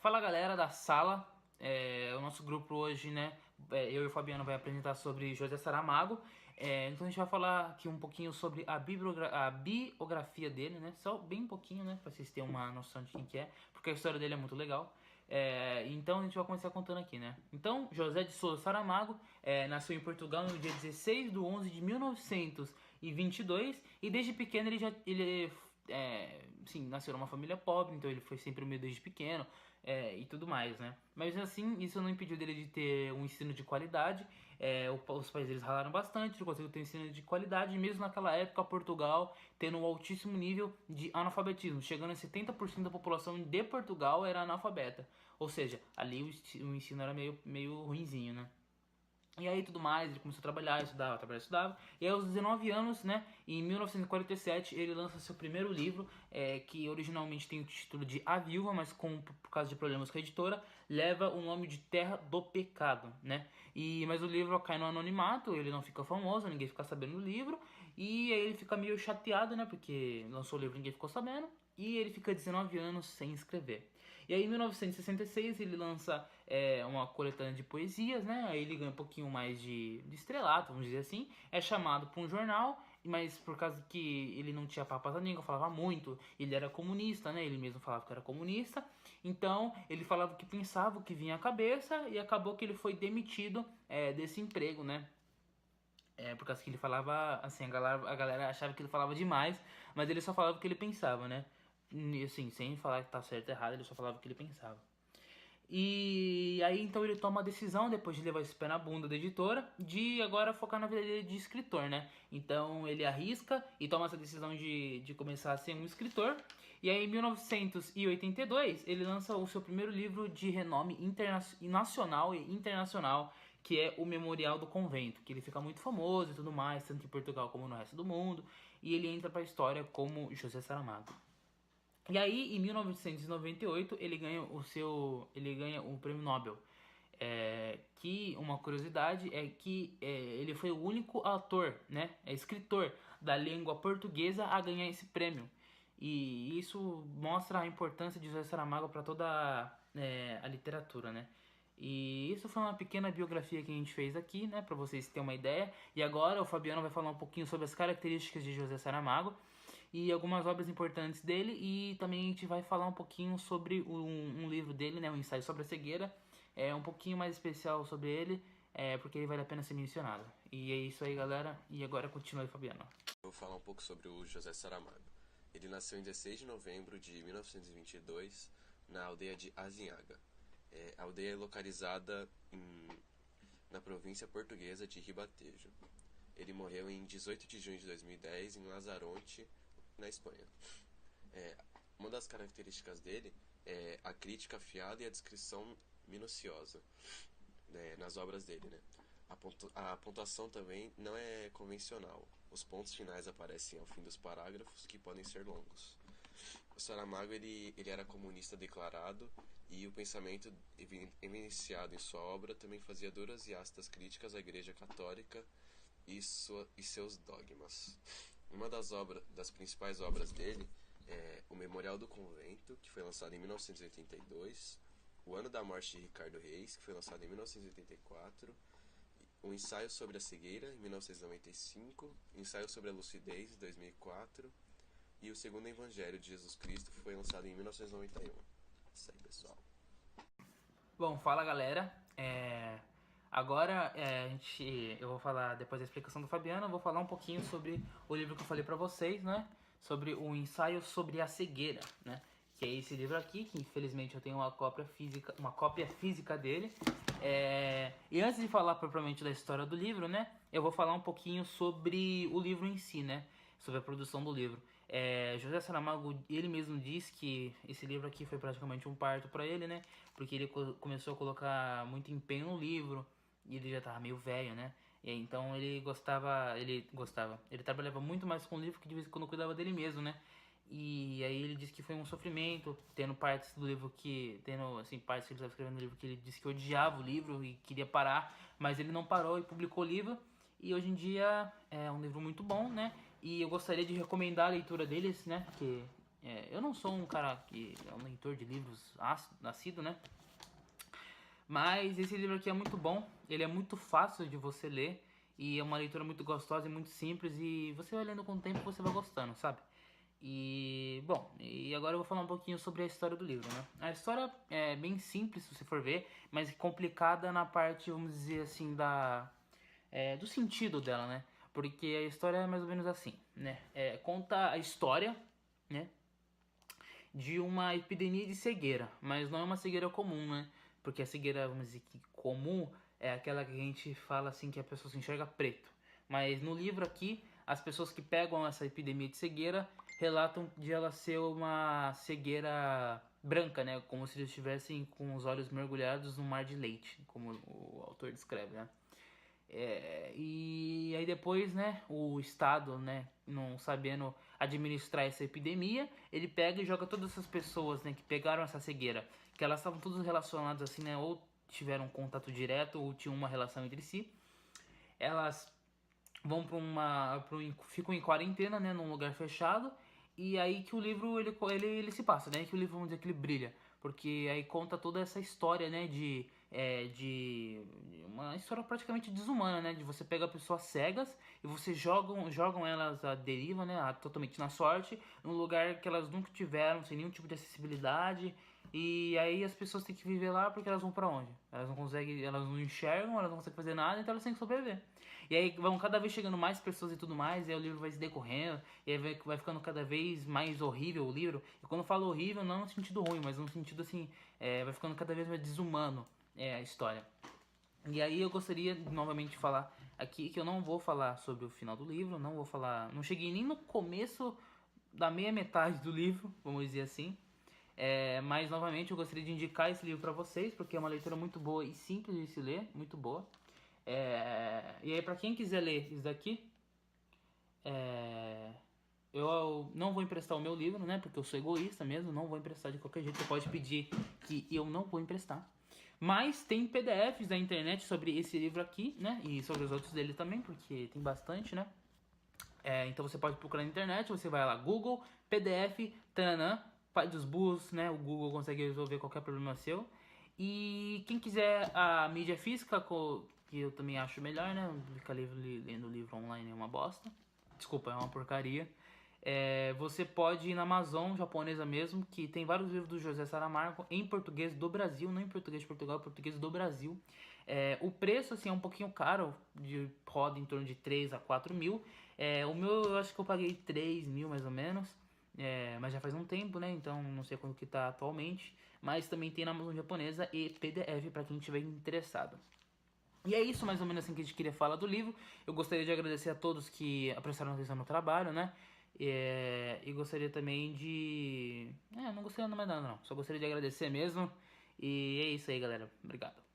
Fala galera da sala, o nosso grupo hoje, né? Eu e o Fabiano vai apresentar sobre José Saramago. Então a gente vai falar aqui um pouquinho sobre a biografia dele, né? Só bem um pouquinho, né? Pra vocês terem uma noção de quem que é, porque a história dele é muito legal. Então a gente vai começar contando aqui, né? Então, José de Souza Saramago nasceu em Portugal no dia 16 de 11 de 1922 e desde pequeno sim, nasceu numa família pobre, então ele foi sempre humilde desde pequeno e tudo mais, né? Mas assim, isso não impediu dele de ter um ensino de qualidade. Os pais deles ralaram bastante, ele conseguiu ter um ensino de qualidade, mesmo naquela época, Portugal tendo um altíssimo nível de analfabetismo, chegando a 70% da população de Portugal era analfabeta. Ou seja, ali o ensino era meio ruinzinho, né? E aí tudo mais, ele começou a trabalhar, estudava. E aí aos 19 anos, né, em 1947, ele lança seu primeiro livro, que originalmente tem o título de A Viúva, mas por causa de problemas com a editora, leva o nome de Terra do Pecado, né? Mas o livro cai no anonimato, ele não fica famoso, ninguém fica sabendo do livro, e aí ele fica meio chateado, né, porque lançou o livro e ninguém ficou sabendo. E ele fica 19 anos sem escrever. E aí em 1966 ele lança uma coletânea de poesias, né? Aí ele ganha um pouquinho mais de estrelato, vamos dizer assim. É chamado para um jornal, mas por causa que ele não tinha papas na língua, falava muito, ele era comunista, né? Ele mesmo falava que era comunista. Então ele falava o que pensava, o que vinha à cabeça, e acabou que ele foi demitido desse emprego, né? Por causa que ele falava, assim, a galera achava que ele falava demais, mas ele só falava o que ele pensava, né? E, assim, sem falar que tá certo ou errado, ele só falava o que ele pensava. E aí então ele toma a decisão, depois de levar esse pé na bunda da editora, de agora focar na vida dele de escritor, né? Então ele arrisca e toma essa decisão de começar a ser um escritor. E aí em 1982 ele lança o seu primeiro livro de renome nacional e internacional, que é o Memorial do Convento, que ele fica muito famoso e tudo mais, tanto em Portugal como no resto do mundo. E ele entra para a história como José Saramago. E aí, em 1998, ele ganha o Prêmio Nobel. Que uma curiosidade é que ele foi o único autor, né, escritor da língua portuguesa a ganhar esse prêmio. E isso mostra a importância de José Saramago para toda a literatura, né? E isso foi uma pequena biografia que a gente fez aqui, né, para vocês terem uma ideia. E agora o Fabiano vai falar um pouquinho sobre as características de José Saramago e algumas obras importantes dele. E também a gente vai falar um pouquinho sobre um livro dele, né, um ensaio sobre a cegueira. Um pouquinho mais especial sobre ele, porque ele vale a pena ser mencionado. E é isso aí, galera. E agora continua aí, Fabiano. Vou falar um pouco sobre o José Saramago. Ele nasceu em 16 de novembro de 1922 na aldeia de Azinhaga. A aldeia é localizada na província portuguesa de Ribatejo. Ele morreu em 18 de junho de 2010 em Lanzarote, na Espanha. Uma das características dele é a crítica afiada e a descrição minuciosa, né, nas obras dele, né? A pontuação também não é convencional. Os pontos finais aparecem ao fim dos parágrafos, que podem ser longos. O Saramago ele era comunista declarado e o pensamento evidenciado em sua obra também fazia duras e ácidas críticas à Igreja Católica e seus dogmas. Uma das principais obras dele é O Memorial do Convento, que foi lançado em 1982, O Ano da Morte de Ricardo Reis, que foi lançado em 1984, O Ensaio sobre a Cegueira, em 1995, O Ensaio sobre a Lucidez, em 2004, e O Segundo Evangelho de Jesus Cristo, que foi lançado em 1991. Isso aí, pessoal. Bom, fala, galera. Agora eu vou falar, depois da explicação do Fabiano, eu vou falar um pouquinho sobre o livro que eu falei pra vocês, né? Sobre o ensaio sobre a cegueira, né? Que é esse livro aqui, que infelizmente eu tenho uma cópia física dele. E antes de falar propriamente da história do livro, né? Eu vou falar um pouquinho sobre o livro em si, né? Sobre a produção do livro. José Saramago, ele mesmo diz que esse livro aqui foi praticamente um parto para ele, né? Porque ele começou a colocar muito empenho no livro e ele já tava meio velho, né? Então ele trabalhava muito mais com o livro que de vez em quando cuidava dele mesmo, né? E aí ele disse que foi um sofrimento, tendo partes do livro tendo assim, partes que ele estava escrevendo no livro que ele disse que odiava o livro e queria parar, mas ele não parou e publicou o livro. E hoje em dia é um livro muito bom, né? E eu gostaria de recomendar a leitura deles, né? Que eu não sou um cara que é um leitor de livros nascido, né? Mas esse livro aqui é muito bom, ele é muito fácil de você ler e é uma leitura muito gostosa e muito simples e você vai lendo com o tempo você vai gostando, sabe? E, bom, e agora eu vou falar um pouquinho sobre a história do livro, né? A história é bem simples, se você for ver, mas complicada na parte, vamos dizer assim, do sentido dela, né? Porque a história é mais ou menos assim, né? Conta a história, né? De uma epidemia de cegueira, mas não é uma cegueira comum, né? Porque a cegueira, vamos dizer que comum, é aquela que a gente fala assim que a pessoa se enxerga preto. Mas no livro aqui, as pessoas que pegam essa epidemia de cegueira relatam de ela ser uma cegueira branca, né? Como se eles estivessem com os olhos mergulhados no mar de leite, como o autor descreve, né? E aí depois, né, o Estado, né, não sabendo administrar essa epidemia, ele pega e joga todas essas pessoas, né, que pegaram essa cegueira, que elas estavam todas relacionadas assim, né, ou tiveram contato direto ou tinham uma relação entre si, elas vão ficam em quarentena, né, num lugar fechado, e aí que o livro ele se passa, né, que o livro, vamos dizer que ele brilha, porque aí conta toda essa história, né, de uma história praticamente desumana, né, de você pegar pessoas cegas e você jogam elas à deriva, né, totalmente na sorte, num lugar que elas nunca tiveram, sem nenhum tipo de acessibilidade, e aí as pessoas têm que viver lá porque elas vão pra onde? Elas não conseguem, elas não enxergam, elas não conseguem fazer nada, então elas têm que sobreviver. E aí vão cada vez chegando mais pessoas e tudo mais, e aí o livro vai se decorrendo, e aí vai ficando cada vez mais horrível o livro. E quando eu falo horrível, não no sentido ruim, mas no sentido assim, vai ficando cada vez mais desumano a história. E aí eu gostaria novamente de falar aqui que eu não vou falar sobre o final do livro, não vou falar. Não cheguei nem no começo da meia metade do livro, vamos dizer assim. Mas novamente eu gostaria de indicar esse livro para vocês, porque é uma leitura muito boa e simples de se ler, muito boa. E aí, pra quem quiser ler isso daqui, eu não vou emprestar o meu livro, né? Porque eu sou egoísta mesmo, não vou emprestar de qualquer jeito. Você pode pedir que eu não vou emprestar. Mas tem PDFs da internet sobre esse livro aqui, né? E sobre os outros dele também, porque tem bastante, né? Então você pode procurar na internet, você vai lá, Google, PDF, tananã, pai dos burros, né? O Google consegue resolver qualquer problema seu. E quem quiser a mídia física, que eu também acho melhor, né? Ficar lendo livro online é uma bosta. Desculpa, é uma porcaria. Você pode ir na Amazon japonesa mesmo, que tem vários livros do José Saramago em português do Brasil, não em português de Portugal, em português do Brasil. O preço assim, é um pouquinho caro, roda em torno de 3 a 4 mil. O meu eu acho que eu paguei 3 mil mais ou menos, mas já faz um tempo, né? Então não sei quanto que tá atualmente. Mas também tem na Amazon japonesa e PDF para quem estiver interessado. E é isso mais ou menos assim que a gente queria falar do livro. Eu gostaria de agradecer a todos que prestaram atenção no trabalho, né? E gostaria também de... não gostaria de mais nada não. Só gostaria de agradecer mesmo. E é isso aí, galera. Obrigado.